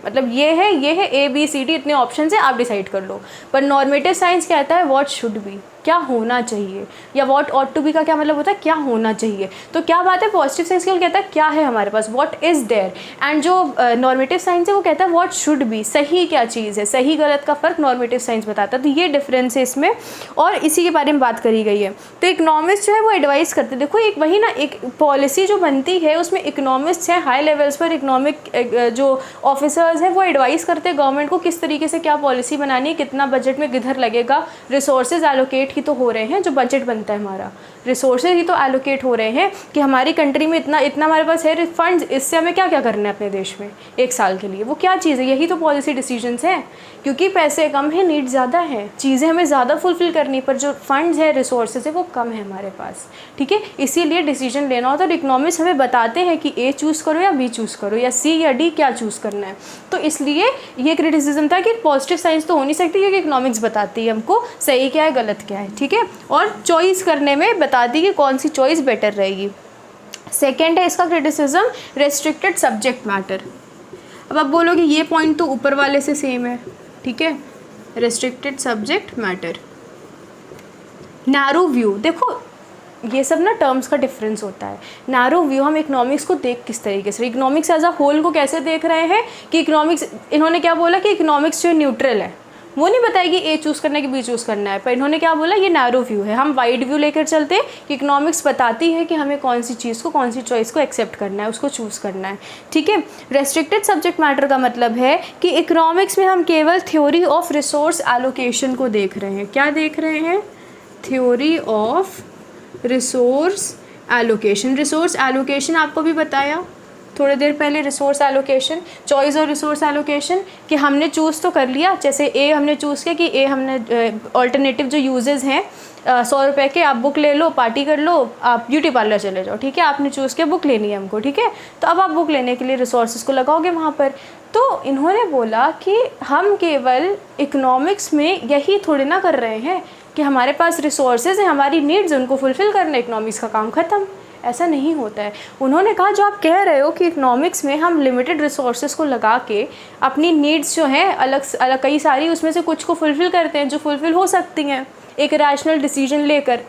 मतलब ये है A B C D इतने ऑप्शन है, आप डिसाइड कर लो। पर नॉर्मेटिव साइंस कहता है व्हाट शुड बी, क्या होना चाहिए, या व्हाट ऑट टू बी का क्या मतलब होता है, क्या होना चाहिए। तो क्या बात है, पॉजिटिव साइंस केवल कहता है क्या है हमारे पास, व्हाट इज़ देयर, एंड जो नॉर्मेटिव साइंस है वो कहता है व्हाट शुड बी, सही क्या चीज़ है, सही गलत का फ़र्क नॉर्मेटिव साइंस बताता है। तो ये डिफरेंस है इसमें, और इसी के बारे में बात करी गई है। तो इकोनॉमिस्ट जो है वो एडवाइस करते हैं, देखो एक वही ना, एक पॉलिसी जो बनती है उसमें इकोनॉमिस्ट हैं, हाई लेवल्स पर इकोनॉमिक जो ऑफिसर्स हैं वो एडवाइस करते हैं गवर्नमेंट को किस तरीके से क्या पॉलिसी बनानी है, कितना बजट में किधर लगेगा, रिसोर्सेज एलोकेट ही तो हो रहे हैं, जो बजट बनता है हमारा रिसोर्सेज ही तो एलोकेट हो रहे हैं कि हमारी कंट्री में इतना हमारे पास है फंड्स, इससे हमें क्या क्या करना है अपने देश में एक साल के लिए, वो क्या चीज़ है, यही तो पॉलिसी डिसीजंस हैं। क्योंकि पैसे कम हैं, नीड ज़्यादा है, चीज़ें हमें ज़्यादा फुलफ़िल करनी, पर जो फंड्स है, रिसोर्सेज है, वो कम है हमारे पास, ठीक है। इसीलिए डिसीजन लेना होता है। और इकोनॉमिक्स हमें बताते हैं कि A चूज़ करो या B चूज़ करो या C या D क्या चूज़ करना है। तो इसलिए ये क्रिटिसिज्म था कि पॉजिटिव साइंस तो हो नहीं सकती, क्योंकि इकोनॉमिक्स बताती है हमको सही क्या है गलत क्या है, ठीक है। और चॉइस करने में बताती है कि कौन सी चॉइस बेटर रहेगी। सेकेंड है इसका क्रिटिसिज्म, रेस्ट्रिक्टेड सब्जेक्ट मैटर। अब आप बोलोगे ये पॉइंट तो ऊपर वाले से सेम है, ठीक है, restricted subject matter. Narrow view, देखो ये सब ना टर्म्स का डिफरेंस होता है। नैरो व्यू, हम इकोनॉमिक्स को देख किस तरीके से, इकोनॉमिक्स एज अ होल को कैसे देख रहे हैं कि इकोनॉमिक्स, इन्होंने क्या बोला कि इकोनॉमिक्स जो न्यूट्रल है, वो नहीं बताएगी A चूज़ करना है कि B चूज़ करना है, पर इन्होंने क्या बोला, ये नैरो व्यू है। हम वाइड व्यू लेकर चलते हैं कि इकोनॉमिक्स बताती है कि हमें कौन सी चीज़ को, कौन सी चॉइस को एक्सेप्ट करना है, उसको चूज़ करना है, ठीक है। रेस्ट्रिक्टेड सब्जेक्ट मैटर का मतलब है कि इकोनॉमिक्स में हम केवल थ्योरी ऑफ रिसोर्स एलोकेशन को देख रहे हैं। क्या देख रहे हैं, theory of resource allocation. Resource allocation आपको भी बताया थोड़ी देर पहले, रिसोर्स एलोकेशन, चॉइस और रिसोर्स एलोकेशन, कि हमने चूज़ तो कर लिया, जैसे A हमने चूज़ किया कि A हमने ऑल्टरनेटिव जो यूजेस हैं 100 रुपये के, आप बुक ले लो, पार्टी कर लो, आप ब्यूटी पार्लर चले जाओ, ठीक है, आपने चूज़ किया बुक लेनी है हमको, ठीक है। तो अब आप बुक लेने के लिए रिसोर्सेज को लगाओगे वहाँ पर। तो इन्होंने बोला कि हम केवल इकोनॉमिक्स में यही थोड़ी ना कर रहे हैं कि हमारे पास रिसोर्सेज हैं, हमारी नीड्स उनको फुलफ़िल करना, इकोनॉमिक्स का काम ख़त्म, ऐसा नहीं होता है। उन्होंने कहा जो आप कह रहे हो कि इकोनॉमिक्स में हम लिमिटेड रिसोर्सेज को लगा के अपनी नीड्स जो हैं अलग कई सारी, उसमें से कुछ को फुलफ़िल करते हैं जो फुलफ़िल हो सकती हैं एक रैशनल डिसीजन लेकर,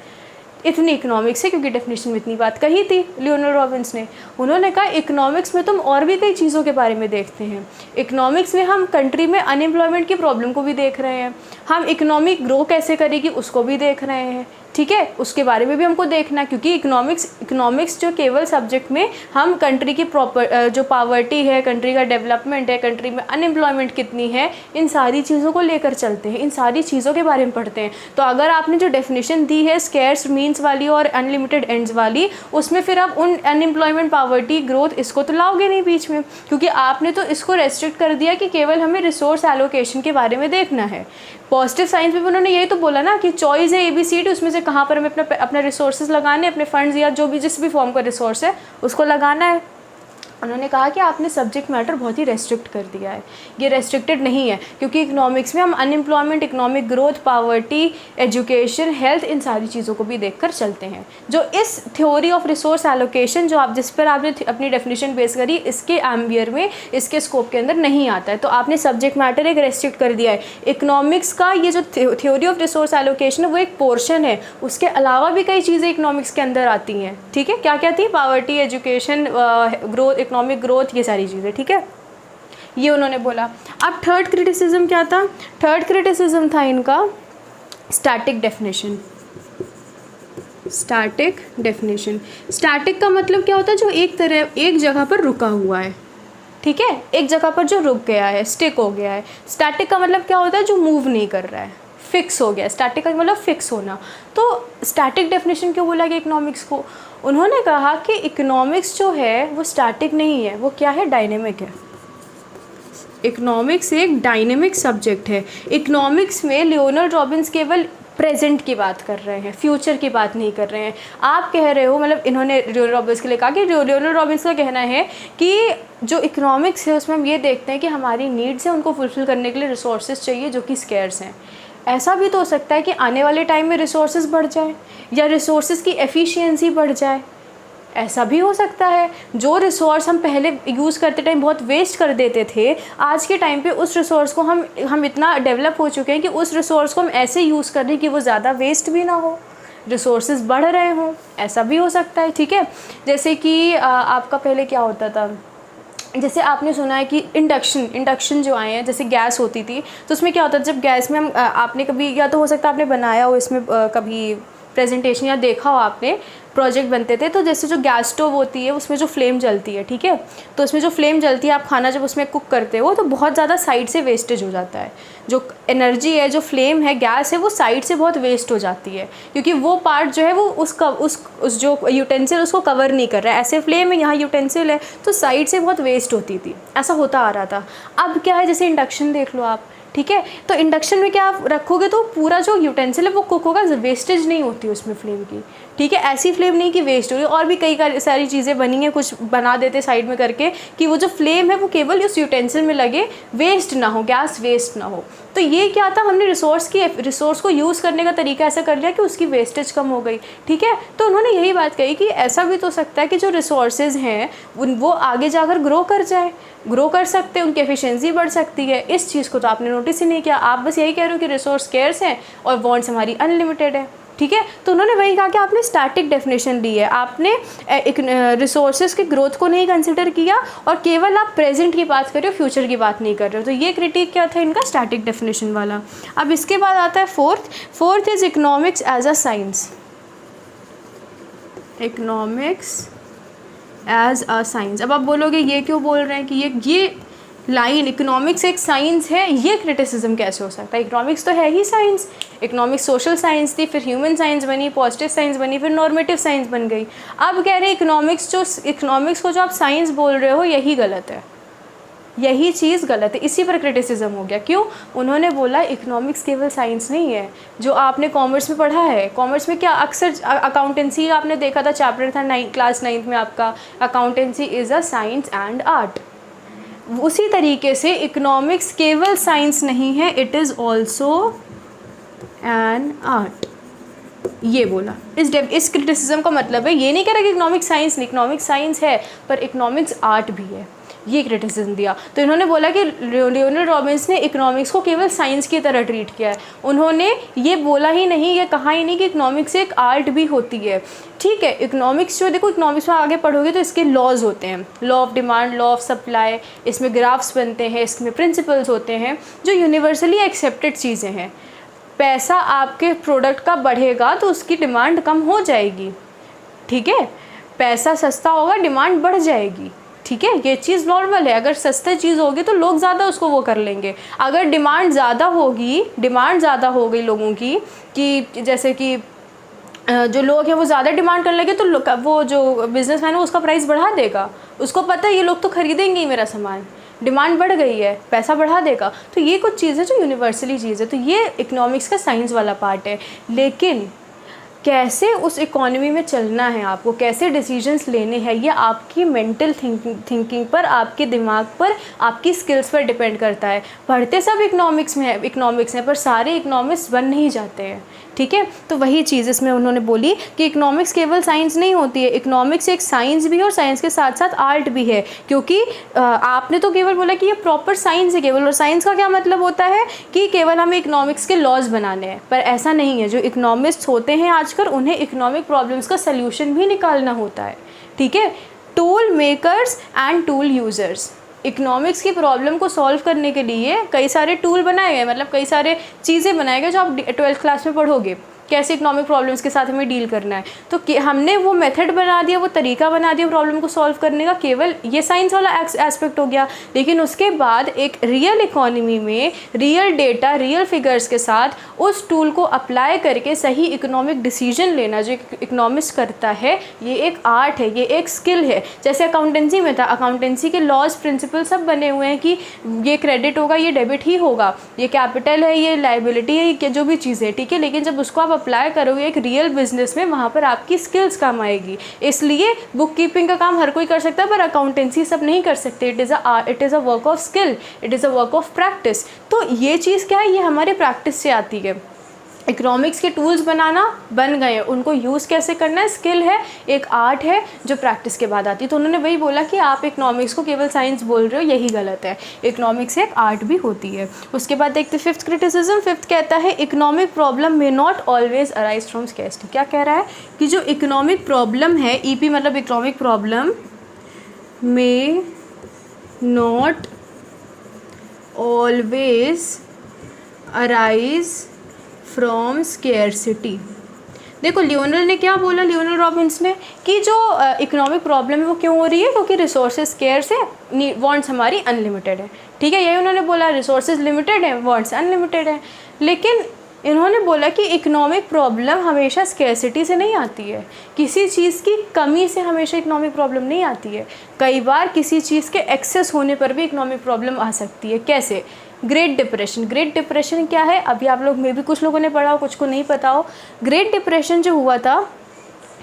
इतनी इकोनॉमिक्स है, क्योंकि डेफिनेशन में इतनी बात कही थी लियोनार्ड रॉबिन्स ने। उन्होंने कहा इकोनॉमिक्स में तुम और भी कई चीज़ों के बारे में देखते हैं। इकोनॉमिक्स में हम कंट्री में अनएम्प्लॉयमेंट की प्रॉब्लम को भी देख रहे हैं, हम इकोनॉमिक ग्रो कैसे करेगी उसको भी देख रहे हैं, ठीक है, उसके बारे में भी हमको देखना है। क्योंकि इकोनॉमिक्स जो केवल सब्जेक्ट में हम कंट्री की प्रॉपर जो पावर्टी है, कंट्री का डेवलपमेंट है, कंट्री में अनएम्प्लॉयमेंट कितनी है, इन सारी चीज़ों को लेकर चलते हैं, इन सारी चीज़ों के बारे में पढ़ते हैं। तो अगर आपने जो डेफिनेशन दी है स्केर्स मीन्स वाली और अनलिमिटेड एंड्स वाली, उसमें फिर आप उन अनएम्प्लॉयमेंट, पावर्टी, ग्रोथ इसको तो लाओगे नहीं बीच में, क्योंकि आपने तो इसको रेस्ट्रिक्ट कर दिया कि केवल हमें रिसोर्स एलोकेशन के बारे में देखना है। पॉजिटिव साइंस में भी उन्होंने यही तो बोला ना कि चॉइस है ABCD, उसमें से कहाँ पर हमें अपना रिसोर्सेज लगाने, अपने फंड्स या जो भी जिस भी फॉर्म का रिसोर्स है उसको लगाना है। उन्होंने कहा कि आपने सब्जेक्ट मैटर बहुत ही रेस्ट्रिक्ट कर दिया है, ये रेस्ट्रिक्टेड नहीं है, क्योंकि इकोनॉमिक्स में हम unemployment, economic growth, poverty, education, health, इन सारी चीज़ों को भी देखकर चलते हैं। जो इस थ्योरी ऑफ रिसोर्स एलोकेशन जो आप जिस पर आपने अपनी डेफिनेशन बेस करी, इसके एम्बियर में, इसके स्कोप के अंदर नहीं आता है। तो आपने सब्जेक्ट मैटर एक रेस्ट्रिक्ट कर दिया है। इकोनॉमिक्स का ये जो थ्योरी ऑफ रिसोर्स एलोकेशन है वो एक पोर्शन है, उसके अलावा भी कई चीज़ें इकोनॉमिक्स के अंदर आती हैं, ठीक है। क्या क्या थी? Poverty, education, growth, economic growth, ये सारी चीज़ें, ठीक है, ये उन्होंने बोला। अब थर्ड क्रिटिसिज्म क्या था? थर्ड क्रिटिसिज्म था इनका static definition. Static definition, static का मतलब क्या होता है? जो एक जगह पर रुका हुआ है, ठीक है, एक जगह पर जो रुक गया है, स्टिक हो गया है। स्टैटिक का मतलब क्या होता है? जो मूव नहीं कर रहा है, फिक्स हो गया। स्टैटिक का मतलब फिक्स होना। तो स्टैटिक डेफिनेशन क्यों बोला गया इकोनॉमिक्स को? उन्होंने कहा कि इकोनॉमिक्स जो है वो स्टैटिक नहीं है, वो क्या है? डायनेमिक है। इकोनॉमिक्स एक डायनेमिक सब्जेक्ट है। इकोनॉमिक्स में लियोनार्ड रॉबिन्स केवल प्रेजेंट की बात कर रहे हैं, फ्यूचर की बात नहीं कर रहे हैं। आप कह रहे हो, मतलब इन्होंने लियोनार्ड रॉबिन्स के लिए कहा कि लियोनार्ड रॉबिन्स का कहना है कि जो इकोनॉमिक्स है उसमें हम ये देखते हैं कि हमारी नीड्स हैं, उनको फुलफिल करने के लिए रिसोर्सेज चाहिए जो कि स्केर्स हैं। ऐसा भी तो हो सकता है कि आने वाले टाइम में रिसोर्सेज बढ़ जाए या रिसोर्सेज की एफिशिएंसी बढ़ जाए, ऐसा भी हो सकता है। जो रिसोर्स हम पहले यूज़ करते टाइम बहुत वेस्ट कर देते थे, आज के टाइम पे उस रिसोर्स को हम इतना डेवलप हो चुके हैं कि उस रिसोर्स को हम ऐसे यूज़ कर रहे हैं कि वो ज़्यादा वेस्ट भी ना हो, रिसोर्सेज बढ़ रहे हों, ऐसा भी हो सकता है, ठीक है। जैसे कि आपका पहले क्या होता था, जैसे आपने सुना है कि इंडक्शन जो आए हैं, जैसे गैस होती थी, तो उसमें क्या होता था, जब गैस में हम आपने कभी, या तो हो सकता है आपने बनाया हो इसमें कभी प्रेजेंटेशन या देखा हो आपने, प्रोजेक्ट बनते थे, तो जैसे जो गैस स्टोव होती है उसमें जो फ्लेम जलती है, ठीक है, तो उसमें जो फ्लेम जलती है, आप खाना जब उसमें कुक करते हो तो बहुत ज़्यादा साइड से वेस्टेज हो जाता है। जो एनर्जी है, जो फ्लेम है, गैस है, वो साइड से बहुत वेस्ट हो जाती है, क्योंकि वो पार्ट जो है वो उस जो यूटेंसिल उसको कवर नहीं कर रहा है। ऐसे फ्लेम है, यहाँ यूटेंसिल है, तो साइड से बहुत वेस्ट होती थी, ऐसा होता आ रहा था। अब क्या है, जैसे इंडक्शन देख लो आप, ठीक है, तो इंडक्शन में क्या आप रखोगे तो पूरा जो यूटेंसिल है वो कुक होगा, वेस्टेज नहीं होती उसमें फ्लेम की, ठीक है। ऐसी फ्लेम नहीं कि वेस्ट हो रही, और भी कई सारी चीज़ें बनी हैं, कुछ बना देते साइड में करके कि वो जो फ्लेम है वो केवल उस यूटेंसिल में लगे, वेस्ट ना हो, गैस वेस्ट ना हो। तो ये क्या था, हमने रिसोर्स को यूज़ करने का तरीका ऐसा कर लिया कि उसकी वेस्टेज कम हो गई, ठीक है। तो उन्होंने यही बात कही कि ऐसा भी तो सकता है कि जो रिसोर्सेज हैं वो आगे जाकर ग्रो कर सकते हैं, उनकी एफिशिएंसी बढ़ सकती है। इस चीज़ को तो आपने नोटिस ही नहीं किया, आप बस यही कह रहे हो कि रिसोर्स स्केर्स हैं और वांट्स हमारी अनलिमिटेड है, ठीक है। तो उन्होंने वही कहा कि आपने स्टैटिक डेफिनेशन ली है, आपने एक रिसोर्सेज के ग्रोथ को नहीं कंसिडर किया और केवल आप प्रेजेंट की बात कर रहे हो, फ्यूचर की बात नहीं कर रहे हो। तो ये क्रिटिक क्या था इनका, स्टैटिक डेफिनेशन वाला। अब इसके बाद आता है fourth is economics as a science. Economics as a science. अब आप बोलोगे ये क्यों बोल रहे हैं कि ये लाइन इकोनॉमिक्स एक साइंस है, ये क्रिटिसिज्म कैसे हो सकता है? इकोनॉमिक्स तो है ही साइंस। इकोनॉमिक्स सोशल साइंस थी, फिर ह्यूमन साइंस बनी, पॉजिटिव साइंस बनी, फिर नॉर्मेटिव साइंस बन गई। अब कह रहे हैं इकोनॉमिक्स को जो आप साइंस बोल रहे हो यही गलत है, यही चीज़ गलत है, इसी पर क्रिटिसिज्म हो गया। क्यों? उन्होंने बोला इकोनॉमिक्स केवल साइंस नहीं है जो आपने कॉमर्स में पढ़ा है। कॉमर्स में क्या अक्सर अकाउंटेंसी आपने देखा था, चैप्टर था क्लास 9th में आपका, accountancy is a science and art. उसी तरीके से इकोनॉमिक्स केवल साइंस नहीं है, it is also an art, ये बोला। इस क्रिटिसिज्म का मतलब है, ये नहीं कह रहा कि इकोनॉमिक्स साइंस नहीं, इकोनॉमिक्स साइंस है पर इकोनॉमिक्स आर्ट भी है। ये क्रिटिसिज्म दिया। तो इन्होंने बोला कि लियोनार्डो रॉबिन्स ने इकोनॉमिक्स को केवल साइंस की तरह ट्रीट किया है। उन्होंने ये बोला ही नहीं, ये कहा ही नहीं कि इकोनॉमिक्स एक आर्ट भी होती है। ठीक है, इकोनॉमिक्स जो देखो, इकोनॉमिक्स में आगे पढ़ोगे तो इसके लॉज होते हैं, law of demand, law of supply, इसमें ग्राफ्स बनते हैं, इसमें प्रिंसिपल्स होते हैं जो यूनिवर्सली एक्सेप्टेड चीज़ें हैं। पैसा आपके प्रोडक्ट का बढ़ेगा तो उसकी डिमांड कम हो जाएगी। ठीक है, पैसा सस्ता होगा, डिमांड बढ़ जाएगी। ठीक है, ये चीज़ नॉर्मल है। अगर सस्ती चीज़ होगी तो लोग ज़्यादा उसको वो कर लेंगे। अगर डिमांड ज़्यादा होगी, डिमांड ज़्यादा हो गई लोगों की, कि जैसे कि जो लोग हैं वो ज़्यादा डिमांड करने लगे, तो वो जो बिजनेसमैन है उसका प्राइस बढ़ा देगा। उसको पता है ये लोग तो खरीदेंगे ही मेरा सामान, डिमांड बढ़ गई है, पैसा बढ़ा देगा। तो ये कुछ चीज़ है जो यूनिवर्सली चीज़ है। तो ये इकोनॉमिक्स का साइंस वाला पार्ट है। लेकिन कैसे उस इकोनॉमी में चलना है, आपको कैसे डिसीजंस लेने हैं, ये आपकी मेंटल थिंकिंग पर, आपके दिमाग पर, आपकी स्किल्स पर डिपेंड करता है। पढ़ते सब इकोनॉमिक्स में पर सारे इकोनॉमिक्स बन नहीं जाते हैं। ठीक है, तो वही चीज़ इसमें उन्होंने बोली कि इकोनॉमिक्स केवल साइंस नहीं होती है, इकोनॉमिक्स एक साइंस भी है और साइंस के साथ साथ आर्ट भी है। क्योंकि आपने तो केवल बोला कि ये प्रॉपर साइंस है केवल, और साइंस का क्या मतलब होता है कि केवल हमें इकोनॉमिक्स के लॉज बनाने हैं, पर ऐसा नहीं है। जो इकोनॉमिस्ट्स होते हैं आजकल, उन्हें इकोनॉमिक प्रॉब्लम्स का सल्यूशन भी निकालना होता है। ठीक है, tool makers and tool users, economics की प्रॉब्लम को सॉल्व करने के लिए कई सारे टूल बनाए गए, मतलब कई सारे चीज़ें बनाए गए जो आप 12th क्लास में पढ़ोगे, कैसे इकोनॉमिक प्रॉब्लम्स के साथ हमें डील करना है। तो हमने वो मेथड बना दिया, वो तरीका बना दिया प्रॉब्लम को सॉल्व करने का, केवल ये साइंस वाला एस्पेक्ट हो गया। लेकिन उसके बाद एक रियल इकोनॉमी में रियल डेटा, रियल फिगर्स के साथ उस टूल को अप्लाई करके सही इकोनॉमिक डिसीजन लेना जो इकोनॉमिस्ट करता है, ये एक आर्ट है, ये एक स्किल है। जैसे अकाउंटेंसी में था, अकाउंटेंसी के लॉज, प्रिंसिपल सब बने हुए हैं कि ये क्रेडिट होगा, ये डेबिट ही होगा, ये कैपिटल है, ये लायबिलिटी है, ये जो भी चीज़ है। ठीक है, लेकिन जब उसको आप अप्लाई करोगे एक रियल बिजनेस में, वहाँ पर आपकी स्किल्स काम आएगी। इसलिए बुक कीपिंग का काम हर कोई कर सकता है, पर अकाउंटेंसी सब नहीं कर सकते। It is a work of skill, it is a work of practice. तो ये चीज़ क्या है, ये हमारे प्रैक्टिस से आती है। इकोनॉमिक्स के टूल्स बनाना बन गए, उनको यूज़ कैसे करना है, स्किल है, एक आर्ट है जो प्रैक्टिस के बाद आती है। तो उन्होंने वही बोला कि आप इकोनॉमिक्स को केवल साइंस बोल रहे हो, यही गलत है। इकोनॉमिक्स एक आर्ट भी होती है। उसके बाद देखते 5th क्रिटिसिज्म। 5th कहता है economic problem may not always arise from scarcity. क्या कह रहा है कि जो इकोनॉमिक प्रॉब्लम है, ईपी मतलब economic problem, may not always arise from scarcity. देखो लियोनल ने क्या बोला, लियोनार्डो रॉबिन्स ने, कि जो इकोनॉमिक प्रॉब्लम है वो क्यों हो रही है, क्योंकि रिसोर्सेज स्केर्स है, वांट्स हमारी अनलिमिटेड है। ठीक है, यही उन्होंने बोला, रिसोर्सेज लिमिटेड है, वांट्स अनलिमिटेड है। लेकिन इन्होंने बोला कि इकोनॉमिक प्रॉब्लम हमेशा स्केर्सिटी से नहीं आती है, किसी चीज़ की कमी से हमेशा इकोनॉमिक प्रॉब्लम नहीं आती है। कई बार किसी चीज़ के एक्सेस होने पर भी इकोनॉमिक प्रॉब्लम आ सकती है। कैसे? Great depression. ग्रेट डिप्रेशन क्या है, अभी आप लोग में भी कुछ लोगों ने पढ़ा हो, कुछ को नहीं पता हो। ग्रेट डिप्रेशन जो हुआ था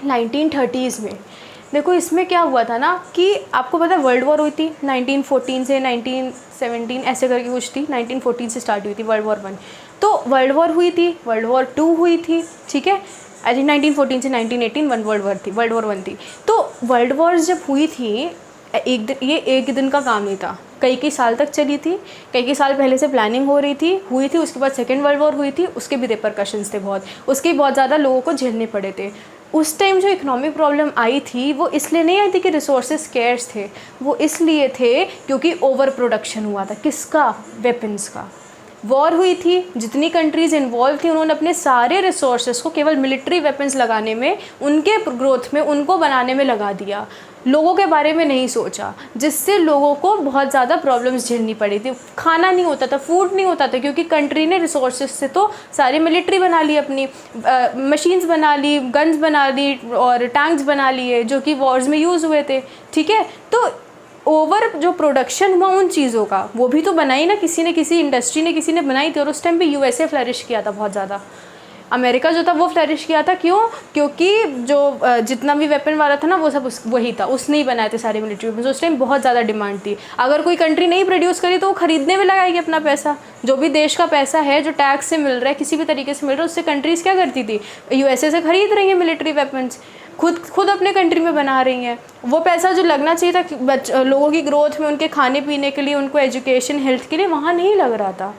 1930s में, देखो इसमें क्या हुआ था ना कि आपको पता है वर्ल्ड वॉर हुई थी 1914 से 1917 ऐसे करके कुछ थी। 1914 से स्टार्ट हुई थी वर्ल्ड वॉर 1, तो वर्ल्ड वॉर हुई थी, वर्ल्ड वॉर 2 हुई थी। ठीक है, आई थिंक 1914 से 1918 वर्ल्ड वॉर 1 थी। तो वर्ल्ड वॉर जब हुई थी, एक दिन का काम नहीं था, कई साल तक चली थी, कई साल पहले से प्लानिंग हो रही थी, हुई थी। उसके बाद सेकेंड वर्ल्ड वॉर हुई थी, उसके भी रिपरकशंस थे बहुत, उसके बहुत ज़्यादा लोगों को झेलने पड़े थे। उस टाइम जो इकोनॉमिक प्रॉब्लम आई थी वो इसलिए नहीं आई थी कि रिसोर्सेज स्केर्स थे, वो इसलिए थे क्योंकि ओवर प्रोडक्शन हुआ था। किसका? वेपन्स का। वॉर हुई थी, जितनी कंट्रीज़ इन्वॉल्व थी उन्होंने अपने सारे रिसोर्सेज को केवल मिलिट्री वेपन्स लगाने में, उनके ग्रोथ में, उनको बनाने में लगा दिया। लोगों के बारे में नहीं सोचा, जिससे लोगों को बहुत ज़्यादा प्रॉब्लम्स झेलनी पड़ी थी। खाना नहीं होता था, फूड नहीं होता था, क्योंकि कंट्री ने रिसोर्सेज से तो सारी मिलिट्री बना ली, अपनी मशीन्स बना ली, गन्स बना ली और टैंक्स बना लिए जो कि वॉर्स में यूज़ हुए थे। ठीक है, तो ओवर जो प्रोडक्शन हुआ उन चीज़ों का, वो भी तो बनाई ना किसी ने, किसी इंडस्ट्री ने, किसी ने बनाई थी। और उस टाइम पे यूएसए फ्लरिश किया था बहुत ज़्यादा। अमेरिका जो था वो फ्लरिश किया था, क्यों? क्योंकि जो जितना भी वेपन वाला था ना वो सब वही था, उसने ही बनाए थे सारे मिलिट्री वेपन। उस टाइम बहुत ज़्यादा डिमांड थी। अगर कोई कंट्री नहीं प्रोड्यूस करी तो वो खरीदने में लगाएगी अपना पैसा। जो भी देश का पैसा है जो टैक्स से मिल रहा है, किसी भी तरीके से मिल रहा है, उससे कंट्रीज़ क्या करती थी? यूएसए से खरीद रही है मिलिट्री वेपन्स, खुद अपने कंट्री में बना रही हैं। वो पैसा जो लगना चाहिए था लोगों की ग्रोथ में, उनके खाने पीने के लिए, उनको एजुकेशन हेल्थ के लिए, वहाँ नहीं लग रहा था।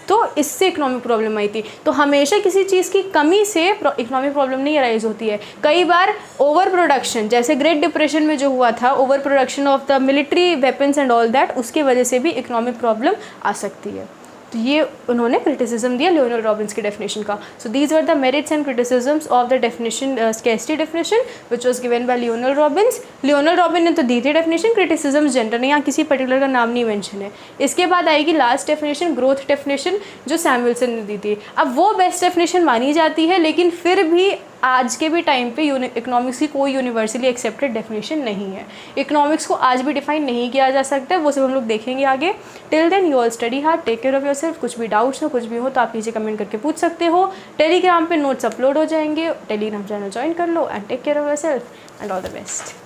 तो इससे इकोनॉमिक प्रॉब्लम आई थी। तो हमेशा किसी चीज़ की कमी से इकोनॉमिक प्रॉब्लम नहीं अराइज होती है। कई बार ओवर प्रोडक्शन, जैसे ग्रेट डिप्रेशन में जो हुआ था, over production of the military weapons and all that, उसकी वजह से भी इकोनॉमिक प्रॉब्लम आ सकती है। तो ये उन्होंने क्रिटिसिज्म दिया लियोनेल रॉबिन्स की डेफिनेशन का। So these were the merits and criticisms of the definition, scarcity definition which was given by Lionel Robins. Lionel robin ने तो दी थी डेफिनेशन, क्रिटिसिज्म जनरल, यहाँ किसी पर्टिकुलर का नाम नहीं मेंशन है। इसके बाद आएगी लास्ट डेफिनेशन, ग्रोथ डेफिनेशन, जो सैमुअल्सन ने दी थी। अब वो बेस्ट डेफिनेशन मानी जाती है, लेकिन फिर भी आज के भी टाइम पे इकोनॉमिक्स की कोई यूनिवर्सली एक्सेप्टेड डेफिनेशन नहीं है। इकोनॉमिक्स को आज भी डिफाइन नहीं किया जा सकता है, वो सब हम लोग देखेंगे आगे। Till then you all study hard, take care of yourself. कुछ भी डाउट्स हो, कुछ भी हो तो आप नीचे कमेंट करके पूछ सकते हो। टेलीग्राम पे नोट्स अपलोड हो जाएंगे, टेलीग्राम चैनल ज्वाइन कर लो and take care of yourself and all the best.